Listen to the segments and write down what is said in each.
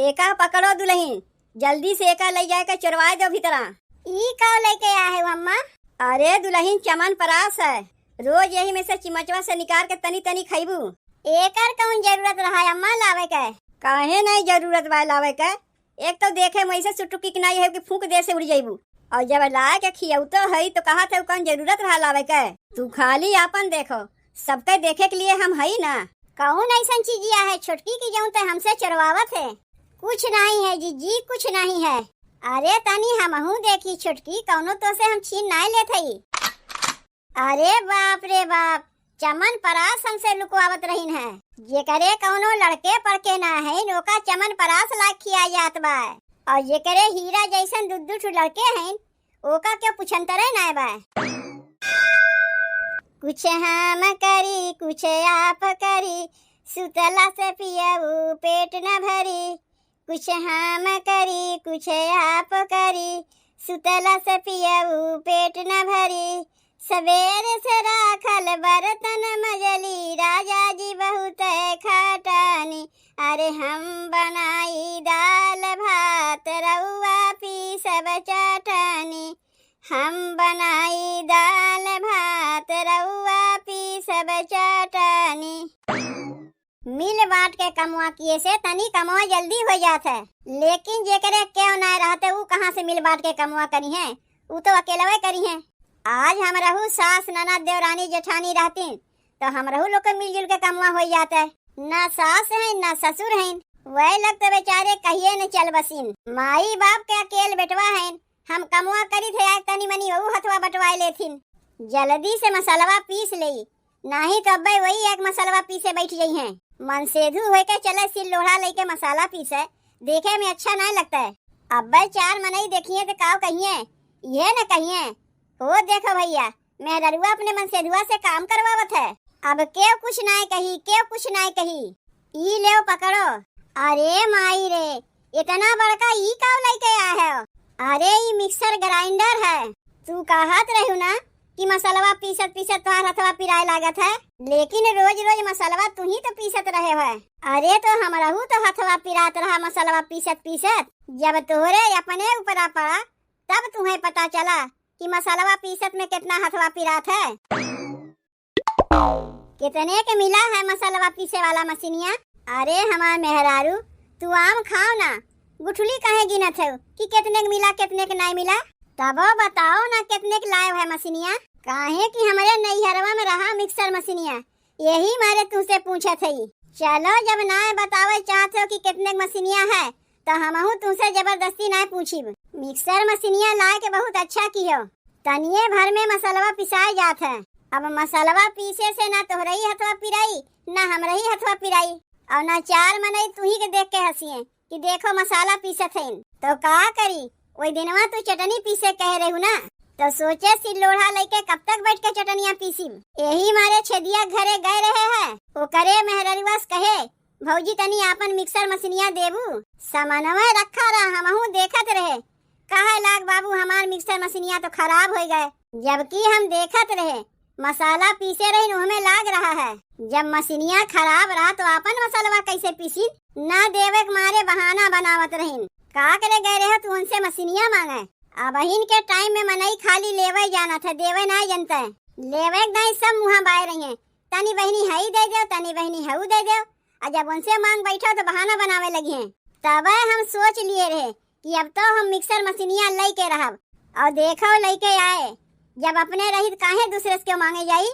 एका पकड़ो दुल्हन, जल्दी से एका ले जाए के चुरवाए दो भीतरा। ई का लेके आया है अम्मा? अरे दुल्हन चमन परास है, रोज यही में से चिमचवा से निकाल के तनी तनी खइबू। एकर कौन जरूरत रहा है अम्मा लावे के? काहे नहीं जरूरत बा लावे के? एक तो देखे में ऐसे सुटुकी की नहीं है कि फूंक दे से उड़ जाइबू, और जब लाए के खियाऊ तो है तो कहा थे कौन जरूरत रहा लावे के? तू खाली आपन देखो, सबके देखे के लिए हम है ना। कौन ऐसा चीजिया है छोटकी की जाऊं तो हमसे चरवावत है? कुछ नहीं है जीजी, कुछ नहीं है। अरे तनी हमहू देखी छोटकी, कौनो तो से हम छीन नहीं लेते ही। अरे बाप रे बाप, चमन परास हमसे लुकवावत रहीन है। ये करे कौनो लड़के पड़के ना है, नोका चमन परास लाख खिया जात बा। और ये करे हीरा जैसन दुद्दू ठु लड़के हैं, ओका क्यों पुछंतरे ना बा। कुछ हम करी कुछ आप करी, सुतला से पियऊ पेट न भरी। कुछ हम करी कुछ आप करी, सुतला से पियऊ पेट न भरी। सवेरे से राखल बर्तन मजली, राजा जी बहुत खटानी। अरे हम बनाई दाल भात, रउआ पी सब चटनी। हम बनाई दाल भात, रउआ पी सब चटनी। मिल बांट के कमवा किए से तनी कमवा जल्दी हो जात है, लेकिन जेकरे क्यों ना रहते वो कहाँ से मिल बांट के कमवा करी है? वो तो अकेले करी है। आज हम रहू सास ननद देवरानी जेठानी रहती तो हम रहू लोग के मिलजुल के कमवा हो जाता है। न सास है न ससुर है, वह लगते बेचारे कहिए न चल बसीन। माई बाप के अकेले बेटवा है, हम कमवा करी थे आज तनी मनी वहू हथवा बटवाए लेथिन। जल्दी से मसालवा पीस ले, नहीं तो अब वही एक मसालवा पीसे बैठ गई है। मन सेधु हो के चले सिल लोढ़ा लेके मसाला पीसे, देखे में अच्छा नहीं लगता है। अब चार मनई देखिए तो काव कहिए, ये न कहिए वो देखो भैया मेहरुआ अपने मन सेधुआ से काम करवावत है। अब क्यों कुछ नहीं कही, क्यों कुछ नहीं कही। ई ले पकड़ो। अरे माई रे, इतना बड़का ई काव लेके आया है? अरे ई मिक्सर ग्राइंडर है। तू कहत रहू ना कि मसालवा पीसत पीसत तोहार हथवा पिराए लागत है, लेकिन रोज रोज मसालवा तू ही तो पीसत रहे है। अरे तो हमरहू तो हथवा पिरात रहा मसालवा पीसत पीसत। जब तोहरे अपने ऊपर पड़ा तब तुम्हें पता चला कि मसालवा पीसत में कितना हथवा पिरात है। कितने के मिला है मसालवा पीसे वाला मशीनिया? अरे हमार मेहरारू, तू आम खाओ ना, गुठली कहे गिनत है कि कितने के मिला कितने के नहीं मिला? तब बताओ ना कितने के लाए है मशीनिया? काहे कि हमारे नैहरवा में रहा मिक्सर मशीनिया, यही मारे तुमसे पूछे थे। चलो जब ना बतावे चाहते हो कि कितने मशीनिया है तो हमहू तुमसे जबरदस्ती ना पूछी। मिक्सर मशीनिया लाए के बहुत अच्छा की हो, तनिए भर में मसालवा पिसाए जात है। अब मसालवा पीसे से ना तोहरही हथवा पिराई ना हमरही हथवा पिराई, और ना चार मनई तू ही के देख के हंसिए कि देखो मसाला पीसत है। तो का करी, वही दिनवा तू चटनी पीसे कह रहू ना, तो सोचे सिल लोढ़ा लेके कब तक बैठ के चटनिया पीसी। यही मारे छेदिया घरे गए रहे है, वो करे मेहररुआस कहे भौजी तनी आपन मिक्सर मशीनिया देबू। सामानवा रखा रहा, हमहू देखत रहे, कहा लाग बाबू हमार मिक्सर मशीनिया तो खराब हो गए, जबकि हम देखत रहे मसाला पीसे रही हमें लाग रहा है। जब मशीनिया खराब रहा तो अपन मसालवा कैसे पीसी? ना देवे के मारे बहाना बनावत रही। का करे गए रहे तू उनसे मशीनिया मांगे? अब के टाइम में मनई खाली लेवे जाना था, देवे ना जनता है। लेवे नहीं सब मुँह बाय रही है, तनी बहनी हई दे दो, तनी बहनी हऊ दे दो। और जब उनसे मांग बैठो तो बहाना बनावे लगी है। तब हम सोच लिए रहे कि अब तो हम मिक्सर मशीनिया लेके रहब, और देखो लेके आए। जब अपने रही काहे दूसरे से क्यों मांगे जाई?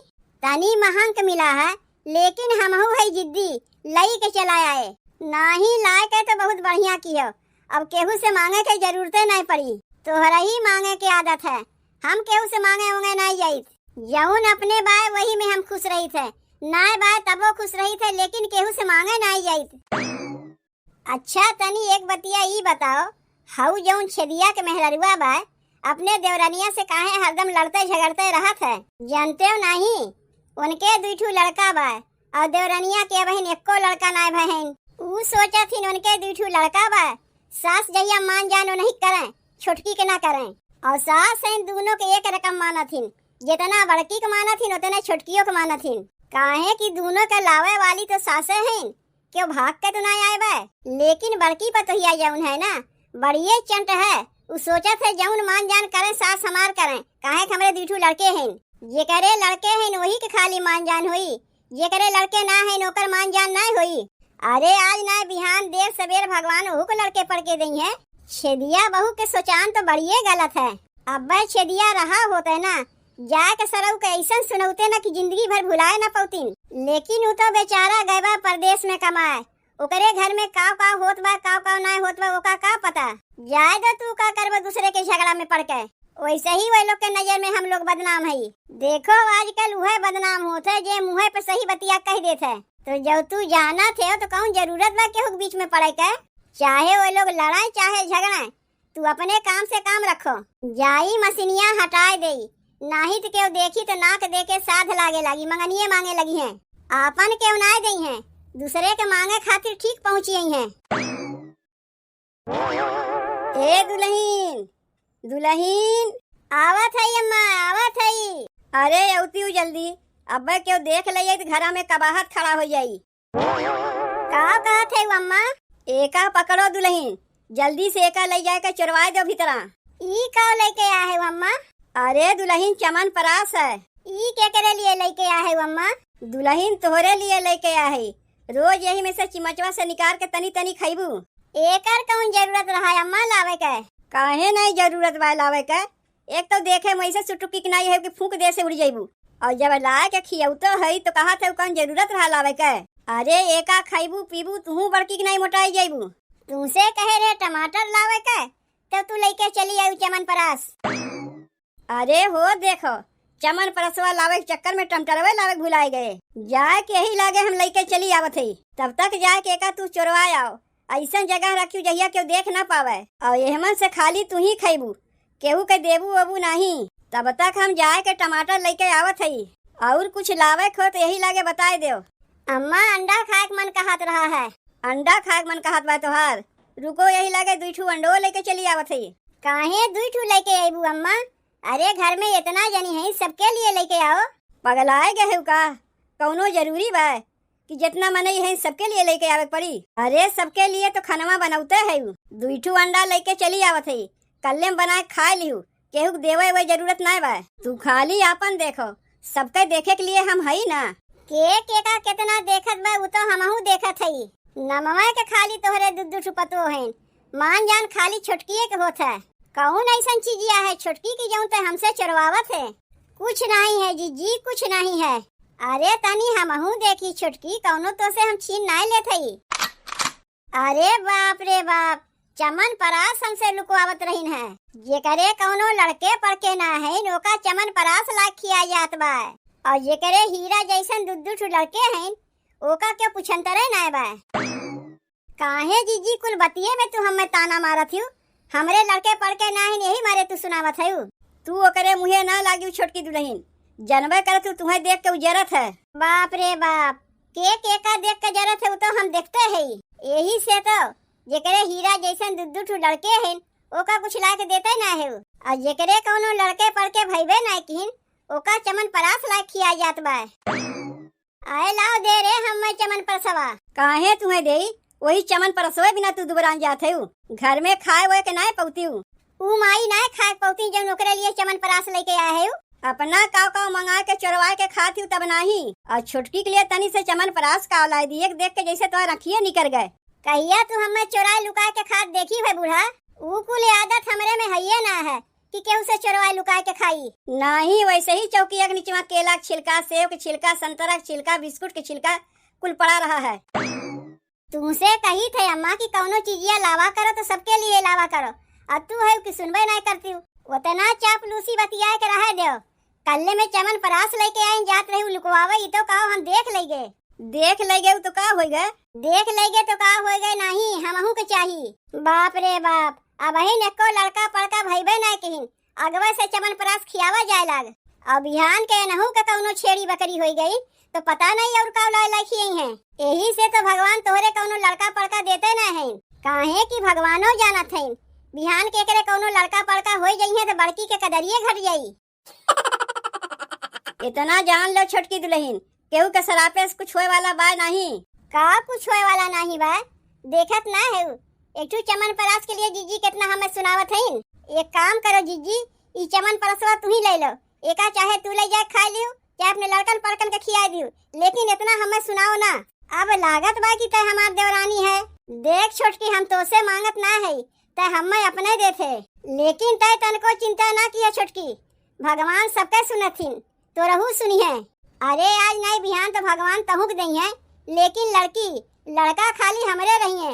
तनी महंग मिला है, लेकिन हमहू है जिद्दी, लई के चला आए। नहीं लाए के तो बहुत बढ़िया की हो, अब केहू से मांगे के जरूरत नहीं पड़ी। तोहरा ही मांगे के आदत है, हम केहू से मांगे होंगे नहीं जाई। जौन अपने बाय वही में हम खुश रही थे, नाय बाय तबो खुश रही थे, लेकिन केहू से मांगे नहीं जाई। अच्छा तनी एक बतिया ई बताओ, हाउ जौन छेदिया के मेहररुआ बा अपने देवरानिया से काहे हरदम लड़ते झगड़ते रहत है? जानते हो नहीं, उनके दुठू लड़का बा और देवरानिया के बहन एको लड़का ना बहन। ऊ सोचा थी उनके दुठू लड़का बा, सास जहिया मान जानो नहीं करें, छोटकी के ना करें। और सास है दोनों के एक रकम माना थी, जितना बड़की के माना थी उतना छोटकियों के माना थी। काहे कि दोनों के लावे वाली तो सासे हैं, क्यों भाग के तो ना आए बे। लेकिन बड़की पतोहिया जौन है ना, बड़िए चंट है। उ सोचा थे जौन मान जान करें सास समार करें, काहे कि हमरे दूठू लड़के हैं। जे करे लड़के हैं वही के खाली मान जान होई, जे करे लड़के ना है नौकर मान जान ना होई। अरे आज ना बिहान देर सवेर भगवान ओहू को लड़के पड़ के दी है। छेदिया बहू के सोचान तो बड़िए गलत है। अब छेदिया रहा होते ना, जाए के सरऊ के ऐसा सुनौते ना कि जिंदगी भर भुलाए ना पौतीन। लेकिन उ तो बेचारा गए परदेश में कमाए, ओकरे घर में काव काव होत बा काव काव ना होत बा ओका का पता। जाए दो तू का करबो दूसरे के झगड़ा में पड़ के। वैसे ही वही लोग के नजर में हम लोग बदनाम है। देखो आजकल वह बदनाम होते जे मुँह पे सही बतिया कह देते। तो जब तू जाना थे तो कौन जरूरत बा केहू बीच में पड़े के। चाहे वो लोग लड़ाए चाहे झगड़ाए, तू अपने काम से काम रखो। जाई मशीनिया हटाए दे, नाही तो केहू देखी तो नाक दे के साध लागे लगी, मंगनिये मांगे लगी हैं। आपन केहू ना गई हैं, दूसरे के मांगे खातिर ठीक पहुँची हैं। ए दुल्हीन दुल्हीन आवत है अम्मा आवत है। अरे औती जल्दी, अब क्यों देख ले तो घरा में कबाहत खड़ा हो जाई। का कहत है अम्मा? एका पकड़ो दुल्हीन, जल्दी से एका ले जाए के चुरवाए दो भीतरा। ई का लेके आया है अम्मा? अरे दुल्हीन चमन परास है। ई के करे लिए लेके आया है अम्मा? दुल्हीन तोहरे लिए लेके आया है। रोज यही में से चिमचवा से निकाल के तनी तनी खइबू। एकर कौन जरूरत रहा अम्मा लावे के? काहे नहीं जरूरत बा लावे के। एक तो देखे वैसे सुटुकी नहीं है कि फूंक दे से उड़ जाइबू, और जब लाए के खियौ तो है तो कहा थे कौन जरूरत रहा लावे के। अरे एका खाइबू पीबू तू बड़की की नहीं मोटाई जाइबू। तुमसे कहे रे टमाटर लावे के, तब तू लेके चली आई चमन परास। अरे हो देखो चमन परसवा लावे के चक्कर में टमाटरवे लावे भुलाए गए। जाए के यही लागे हम लेके चली आवत है। तब तक जाए के एका तू चोरवा आओ, ऐसा जगह रखियो जहिया केहू देख ना पावे, और एहमन से खाली तू ही खइबू, केहू के देबू अबू नहीं। तब तक हम जाए के टमाटर लेके आवत हई, और कुछ लावे खो तो यही लागे बताए दो। अम्मा अंडा खाए के मन कहत रहा है। अंडा खाए के मन कहत बा तोहार? रुको यही लागे दूठू अंडो लेके चली आवत हई। काहे दूठू लेके आईबू अम्मा? अरे घर में इतना जनी है, सबके लिए लेके आओ। पगलाए गए हो का? कौनो जरूरी बा कि जितना मनई है सबके लिए लेके आवे पड़ी? अरे सबके लिए तो खानवा बनाते है। दूठू अंडा लेके चली आवत है, कल्ले बना के खा लिहू, केहू देवे वे जरूरत नहीं बा। तू खाली आपन देखो, सबके देखे के लिए हम हई ना। के का कितना देखत बा वो तो हमहू देखत हई। नमवा के खाली तोहरे दुद्दू छुपतो है, मान जान खाली छोटकी के होत है। कौन ऐसा चीजिया है छोटकी की जौन ते हमसे चुरवावत है? कुछ नहीं है जीजी, कुछ नहीं है। अरे तनी हमहू देखी छोटकी, कौनो तो से हम छीन नहीं लेत हई। अरे बाप रे बाप, चमन परास हमसे लुकवावत रहीन है। ये करे कौनो लड़के पड़के ना है नोका चमन परास लाख खिया जात बा, और ये करे हीरा जैसन दुद्दू लड़के हैं ओका क्यों पुछंतरे ना बा। काहे जीजी कुल बतिये में तू हमें ताना मारत हूँ? हमरे लड़के पड़के ना है यही मारे तू सुनावत है। तू ओकरे मुहे ना लागी छोटकी दुल्हीन, जनबे कर तू तुम्हें देख के उजरत है। बाप रे बाप, के का देख के जरत है वो तो हम देखते है। यही से तो जेकरे हीरा जैसन दुद्दू लड़के हैं ओका कुछ ला के देते ना है, और जेकरे कौनो लड़के पड़के भइबे ना किन ओका चमन परास ला खिया जात बा। आए लाओ दे रे हम चमन परसवा। काहे तुम्हें दे? वही चमन परसवे बिना तू दुबरान जात है। घर में खाए हुए के ना पौती हूँ, ऊ माई ना खाए पौती जो नौकरे लिए चमन परास लेके आया है। अपना काव काव मंगा के चुरवा के खाती तब नहीं, और छुटकी के लिए तनी से चमन परास का लाई दी एक देख के जैसे तो रखिए निकल गए। कहिया तू हमें चुराए लुकाए के खाद देखी है बूढ़ा? ऊ कुल आदत हमरे में है ना है कि केहू से चुरवाए लुकाए के खाई। नहीं वैसे ही चौकी के नीचे केला के छिलका, सेव के छिलका, संतरा के छिलका, बिस्कुट के छिलका कुल पड़ा रहा है। तुमसे कही थे अम्मा की कौनो चीजिया लावा करो तो सबके लिए लावा करो, अब तू है कि सुनबे नहीं करती हूँ। उतना चापलूसी बतिया के रह दो। कल्ले में चमन परास लेके आई जात रही लुकवावे, तो का हम देख लेगे। देख लेगे तो का होएगा? देख लेगे तो का होएगा? नहीं हमहू के चाहिए। बाप रे बाप, अब ही नको लड़का पड़का भइबे ना कहीं अगवा से चमन परास खियावा जाए लाग। अब बिहान के नहू के कौनो छेड़ी बकरी हो गई तो पता नहीं और का लाई खियई है। यही से तो भगवान तोहरे कौनो लड़का पड़का देते ना है, काहे कि भगवानो जानत है बिहान के करे कौनो लड़का पड़का हो जाई है तो बड़की के कदरिये घट जाई। इतना जान लो छोटकी दुल्हीन, केहू के सरापे से कुछ होए वाला बा नहीं। का कुछ होए वाला नहीं बा, देखत ना है। एक ठू चमन परास के लिए जीजी कितना हमें सुनावत है। एक काम करो जीजी, ई चमन परसवा तू ही ले लो। एका चाहे तू ले जाए खा लियो, चाहे अपने लड़कन पड़कन के खिया दियो, लेकिन इतना हमें सुनाओ ना। अब लागत बा कि तय हमार देवरानी है। देख छोटकी, हम तो से मांगत ना है, तय हमें अपने देथे, लेकिन तय तन को चिंता ना किया छोटकी। भगवान सबके सुनथिन, तो रहू सुनी है। अरे आज नहीं बिहान तो भगवान तहुक दई है, लेकिन लड़का खाली हमरे रही है।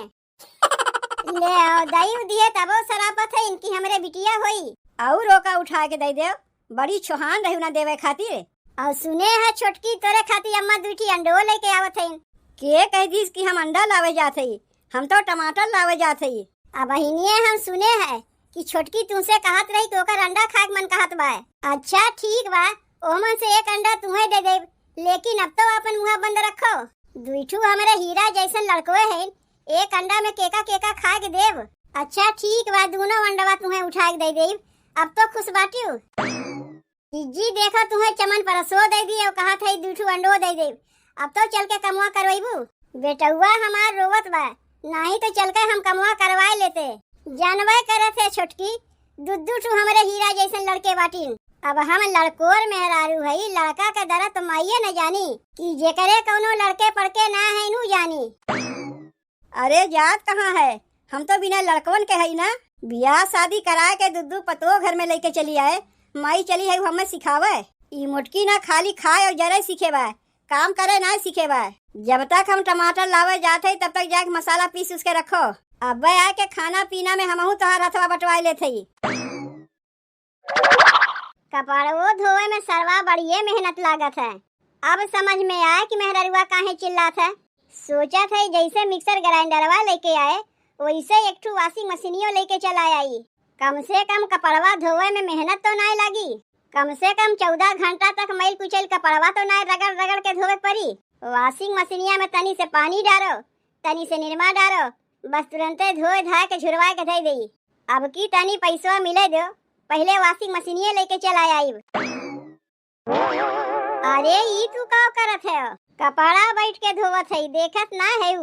ले आओ दई दिए तबो सरापत है इनकी हमरे बिटिया होई। और रोका उठा के दई दे, बड़ी छोहान रहू ना देवे खातिर। और सुने है छोटकी, तोरे खातिर अम्मा दूठी अंडो लेके आवत है। के कह दीस कि हम अंडा लावे जात हई, हम तो टमाटर लावे जात हई। अब बहिनिए हम सुने है कि छोटकी तुमसे कहत रही कि ओकर अंडा खाए मन कहत बा। अच्छा ठीक बा, ओमन से एक अंडा तुम्हें दे देब, लेकिन अब तो अपन मुंह बंद रखो। दुइठू हमारे हीरा जैसन लड़कों है, एक अंडा में केका केका खा के देव। अच्छा ठीक बा, दोनों अंडवा तुम्हें उठा के दे देब। अब तो खुश बाटियो जीजी, देखो तुम्हें चमन परसो दे दी और कहा था दुइठू अंडो दे देब। अब तो चल के कमुआ करवाइबू। बेटुआ हमार रोवत बा, नहीं तो चल के हम कमुआ करवाए लेते। जानवे करे थे छोटकी, दुद्दू ठू हमारे हीरा जैसन लड़के बाटिन। अब हम लड़कोर मेहरारू है, लड़का का दर्द तो माइये न जानी कि जेकरे कौनो लड़के पड़के ना है नू जानी। अरे जात कहाँ है, हम तो बिना लड़कवन के है ना। बियाह शादी कराए के दुद्दू पतो घर में लेके चली आए, माई चली है हमें सिखावे। ई मुटकी ना खाली खाए और जरे सीखे बा, काम करे ना सीखे बा। जब तक हम टमाटर लावे जाते तब तक जाके मसाला पीस उसके रखो। अब आए के खाना पीना में हमहू तोहार हथवा बटवाए लेते। कपड़ो धोए में सरवा बढ़िए मेहनत लागत है। अब समझ में आया कि मेहररुआ काहे चिल्लात है। सोचा था जैसे मिक्सर ग्राइंडरवा लेके आए, वैसे एक ठू वॉशिंग मशीनियो लेके चला आई। कम से कम कपड़वा धोए में मेहनत तो नहीं लगी। कम से कम 14 घंटा तक मैल कुचल कपड़वा तो नहीं रगड़ रगड़ के धोवे पड़ी। वॉशिंग मशीनिया में तनी से पानी डालो, तनी से निरमा डालो, बस तुरंते धोए धा के झुरवा के धई दी। अब की तनी पैसा मिले दो, पहले वॉशिंग मशीनिये लेके चला आई। अरे ई तू का करत है, कपड़ा बैठ के धोवत है, देखत ना है।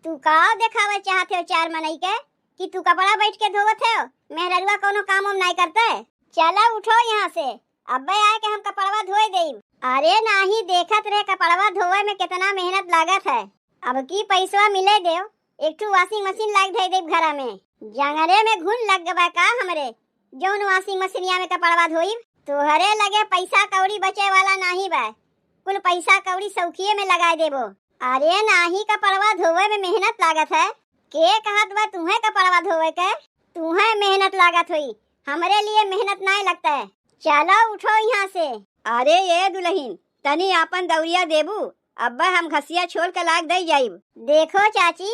तू का दिखावे चाहते हो चार मनई के कि तू कपड़ा बैठ के धोवत है। मेहररुआ कोनो काम हम नहीं करते। चला उठो यहाँ से, अब आए के हम कपड़वा धोए देब। अरे नाही, देखत रहे कपड़वा धोए में कितना मेहनत लागत है। अब की पैसा मिले दे, एक ठू वॉशिंग मशीन लाग दे देब घरा में। जंगरे में घुन लग गवा का हमरे, जौन वॉशिंग मशीनिया में कपड़वा धोइब। तोहरे लगे पैसा कौड़ी बचे वाला नहीं बा, कुल पैसा कौड़ी सौखिये में लगा देबो। अरे नाही, कपड़वा धोवे में मेहनत लागत है। के कहत बा तुम्हें कपड़वा धोवे के? तुम्हें मेहनत लागत हुई, हमरे लिए मेहनत नहीं लगता है। चलो उठो यहाँ से। अरे ये दुल्हन, तनी आपन दौरिया देबू, अब हम घसिया छोड़ के लाग दे जाइब। देखो चाची,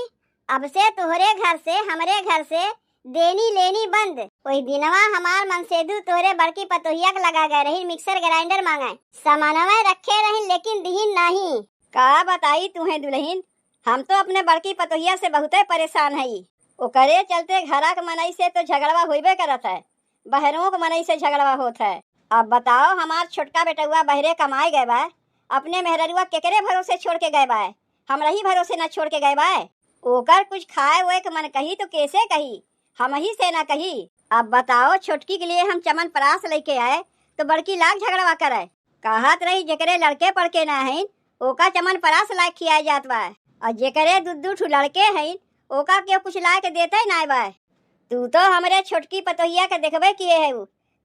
अब से तोहरे घर से हमरे घर से देनी लेनी बंद। वही दिनवा हमार मनसेदू तोरे बड़की पतोहिया के लगा गए रही मिक्सर ग्राइंडर मांगे, सामानवा रखे रही लेकिन दीन नहीं। का बताई तुम्हें दुल्हन, हम तो अपने बड़की पतोहिया से बहुत परेशान है। ओकरे चलते घरा के मनई से तो झगड़वा होइबे करत है, बहरों के मनई से झगड़वा होत है। अब बताओ, हमार छोटका बेटुआ बहरे कमाए गए बा, अपने मेहररुआ केकरे भरोसे छोड़ के गए बा? हमरा ही भरोसे न छोड़ के गए बा। ओकर कुछ खाए हुए के मन कही तो कैसे कही, हम ही से ना कही। अब बताओ, छोटकी के लिए हम चमन परास लेके आए तो बड़की लाख झगड़वा करे। कहत रही जेकरे लड़के पड़के ना है ओका चमन परास लायक खिया जात बा, और जेकरे दुद्दू ठू लड़के हैं ओका क्यों कुछ ला के देते ना बा। तू तो हमरे छोटकी पतोहिया के देखबे किए है,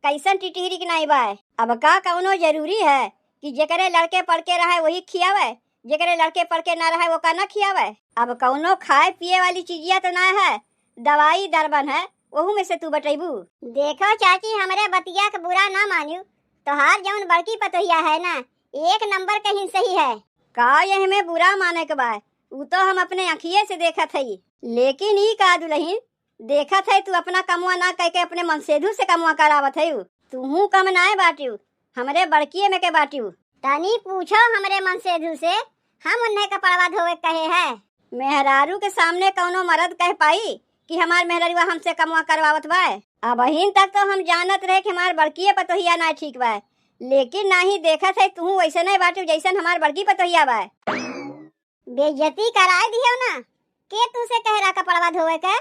कैसन टिटहरी के नहीं बा। अब का कौनो जरूरी है कि जेकरे लड़के पड़के रहे वही खियावे, जेकरे लड़के पड़के ना रहे वो का ना खियावे। अब कौनो खाए पिए वाली चीजिया तो ना है, दवाई दरबन है, वहू में से तू बटेबू। देखो चाची, हमारे बतिया के बुरा ना मानियो, तोहार जौन बड़की पतोहिया है ना, एक नंबर कहीं सही है। का ये हमें बुरा माने के बा, वो तो हम अपने आँखिए से देखत है। लेकिन ई का दुल्हन, देखत है तू अपना कमुआ ना कह के अपने मनसेधु से कमुआ करावत है। तू कम ना बाटियो, हमरे बड़किए में के बाटियो। तनी पूछो हमरे मनसेधु से, हम उन्हें कपड़वा धोवे कहे है। मेहरारू के सामने कौनो मर्द कह पाई कि हमार मेहररुआ हमसे कमुआ करवावत बा? अब अहिन तक तो हम जानत रहे कि हमार बड़की पतोहिया ना ठीक बा, लेकिन नहीं देखत है तू वैसे नहीं बाटू जैसन हमार बड़की पतोहिया बा। बेइज्जती कराए दियो ना। के तुसे कहरा कपड़वा धोवे के?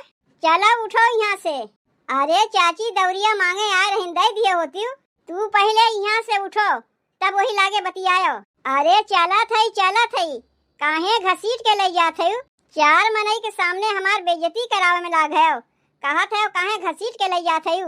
चलो उठो यहाँ से। अरे चाची दौरिया मांगे आ रही दे दिए होती। तू पहले यहाँ से उठो तब वही लागे बतियायो। अरे चला थई काहे घसीट के ले जात है? चार मनई के सामने हमार बेइज्जती करावे में लाग है। कहा थे काहे घसीट के ले जात है?